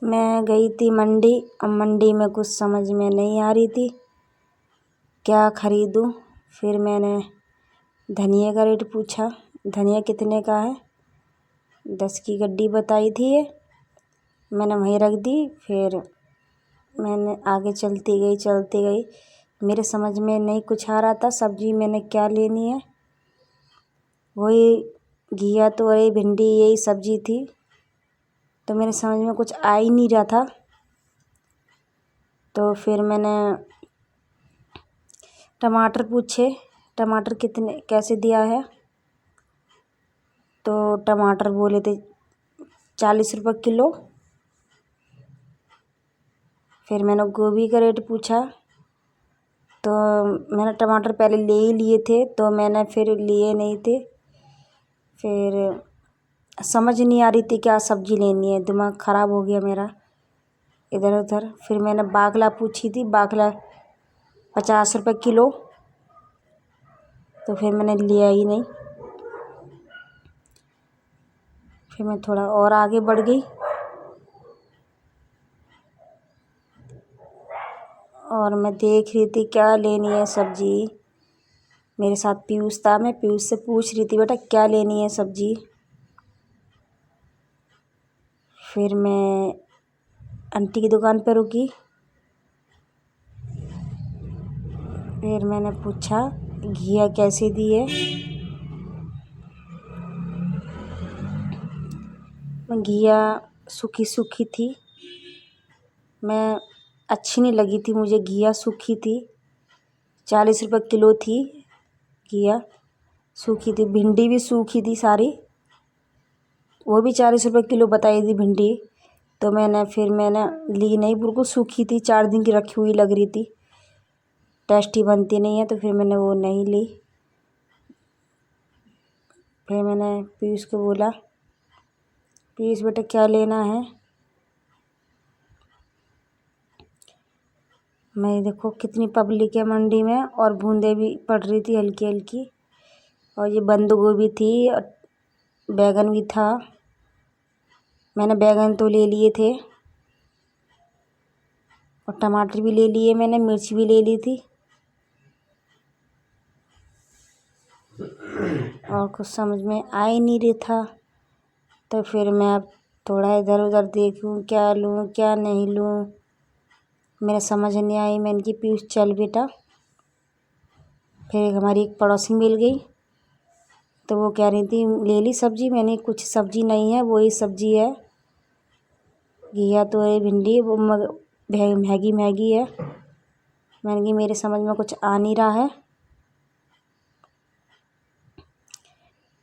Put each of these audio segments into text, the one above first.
मैं गई थी मंडी। अब मंडी में कुछ समझ में नहीं आ रही थी क्या ख़रीदूँ। फिर मैंने धनिया का रेट पूछा, धनिया कितने का है। 10 की गड्डी बताई थी ये, मैंने वहीं रख दी। फिर मैंने आगे चलती गई, मेरे समझ में नहीं कुछ आ रहा था सब्ज़ी मैंने क्या लेनी है। वही घिया, तोरई, भिंडी यही सब्ज़ी थी, तो मेरे समझ में कुछ आ ही नहीं रहा था। तो फिर मैंने टमाटर पूछे, टमाटर कितने कैसे दिया है। तो टमाटर बोले थे 40 रुपये किलो। फिर मैंने गोभी का रेट पूछा, तो मैंने टमाटर पहले ले ही लिए थे, तो मैंने फिर लिए नहीं थे। फिर समझ नहीं आ रही थी क्या सब्ज़ी लेनी है, दिमाग ख़राब हो गया मेरा इधर उधर। फिर मैंने बाकला पूछी थी, बाकला 50 रुपये किलो। तो फिर मैंने लिया ही नहीं। फिर मैं थोड़ा और आगे बढ़ गई और मैं देख रही थी क्या लेनी है सब्ज़ी। मेरे साथ पीयूष था, मैं पीयूष से पूछ रही थी बेटा क्या लेनी है सब्ज़ी। फिर मैं आंटी की दुकान पर रुकी। फिर मैंने पूछा घिया कैसे दी है। घिया सूखी सूखी थी, मैं अच्छी नहीं लगी थी मुझे, घिया सूखी थी। 40 रुपये किलो थी घिया, सूखी थी। भिंडी भी सूखी थी सारी, वो भी 40 रुपये किलो बताई थी भिंडी। तो मैंने ली नहीं, बिल्कुल सूखी थी, 4 दिन की रखी हुई लग रही थी, टेस्टी बनती नहीं है। तो फिर मैंने वो नहीं ली। फिर मैंने पीयूष को बोला, पीयूष बेटा क्या लेना है। मैं देखो कितनी पब्लिक है मंडी में, और बूंदें भी पड़ रही थी हल्की हल्की। और ये बंद गोभी थी और बैगन भी था। मैंने बैगन तो ले लिए थे और टमाटर भी ले लिए, मैंने मिर्च भी ले ली थी। और कुछ समझ में आ ही नहीं रही था। तो फिर मैं अब थोड़ा इधर उधर देखूं क्या लूँ क्या नहीं लूँ, मेरा समझ नहीं आई। मैंने कि पीयूष चल बेटा। फिर हमारी एक पड़ोसी मिल गई, तो वो कह रही थी ले ली सब्ज़ी। मैंने कुछ सब्ज़ी नहीं है, वही सब्ज़ी है घिया, तोरई, भिंडी, वो महंगी है। मैंने कि मेरे समझ में कुछ आ नहीं रहा है।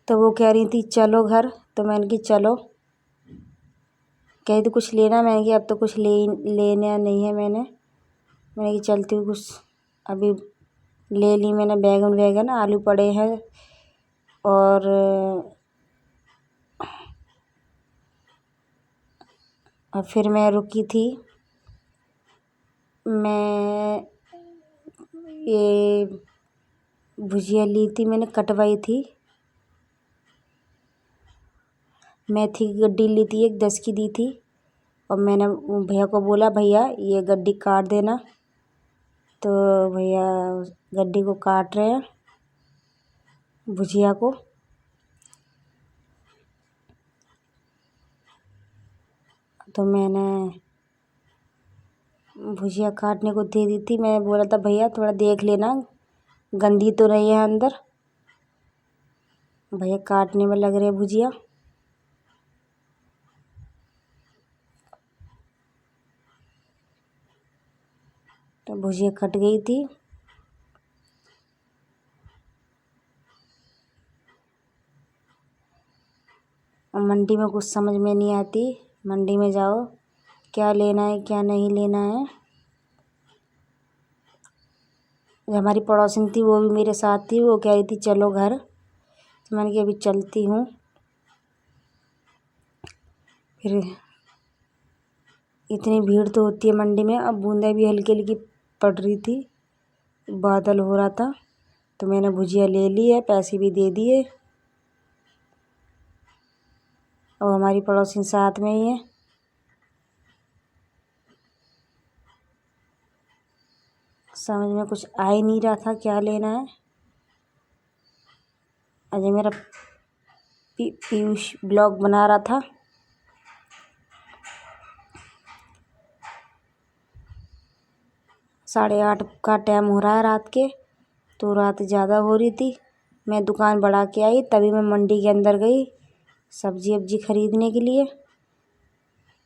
तो वो कह रही थी चलो घर। तो मैंने कि चलो। कह रही थी कुछ लेना, मैंने कि अब तो कुछ लेना नहीं है। मैंने कि चलती हूँ, कुछ अभी ले ली मैंने बैगन आलू पड़े हैं। और फिर मैं रुकी थी, मैं ये भुजिया ली थी, मैंने कटवाई थी। मेथी की गड्डी ली थी, एक 10 की दी थी। और मैंने भैया को बोला भैया ये गड्डी काट देना। तो भैया गड्डी को काट रहे हैं, भुजिया को। तो मैंने भुजिया काटने को दे दी थी। मैं बोला था भैया थोड़ा देख लेना गंदी तो नहीं है अंदर। भैया काटने में लग रहे भुजिया। तो भुजिया कट गई थी। और मंडी में कुछ समझ में नहीं आती। मंडी में जाओ क्या लेना है क्या नहीं लेना है। जो हमारी पड़ोसन थी वो भी मेरे साथ थी, वो कह रही थी चलो घर। तो मैंने कहा अभी चलती हूँ। फिर इतनी भीड़ तो होती है मंडी में। अब बूंदें भी हल्की हल्की पड़ रही थी, बादल हो रहा था। तो मैंने भुजिया ले ली है, पैसे भी दे दिए। और हमारी पड़ोसी साथ में ही है। समझ में कुछ आ ही नहीं रहा था क्या लेना है। अजय मेरा पीयूष ब्लॉग बना रहा था। साढ़े 8 का टाइम हो रहा है रात के, तो रात ज़्यादा हो रही थी। मैं दुकान बढ़ा के आई, तभी मैं मंडी के अंदर गई सब्जी वब्जी खरीदने के लिए।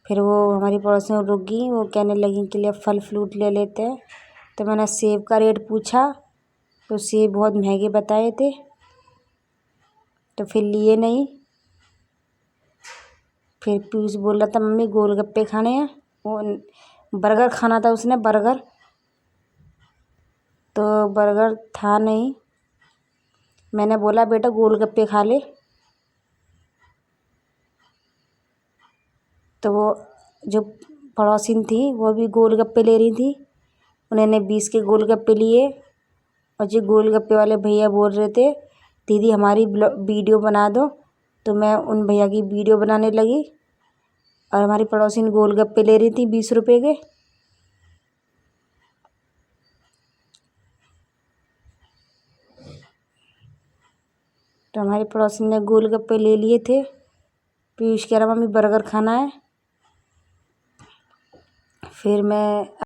फिर वो हमारी पड़ोस में रुक गई, वो कहने लगी कि ले फल फ्रूट ले लेते हैं। तो मैंने सेब का रेट पूछा तो सेब बहुत महंगे बताए थे, तो फिर लिए नहीं। फिर पीयूष बोल रहा था मम्मी गोलगप्पे खाने हैं, वो बर्गर खाना था उसने, बर्गर। तो बर्गर था नहीं। मैंने बोला बेटा गोलगप्पे खा ले। तो वो जो पड़ोसिन थी वो भी गोलगप्पे ले रही थी, उन्होंने 20 के गोलगप्पे लिए। और जो गोलगप्पे वाले भैया बोल रहे थे दीदी हमारी वीडियो बना दो, तो मैं उन भैया की वीडियो बनाने लगी। और हमारी पड़ोसिन गोलगप्पे ले रही थी 20 रुपये के। तो हमारी पड़ोसिन ने गोलगप्पे ले लिए थे। पीयूष कह रहा मम्मी बर्गर खाना है। फिर मैं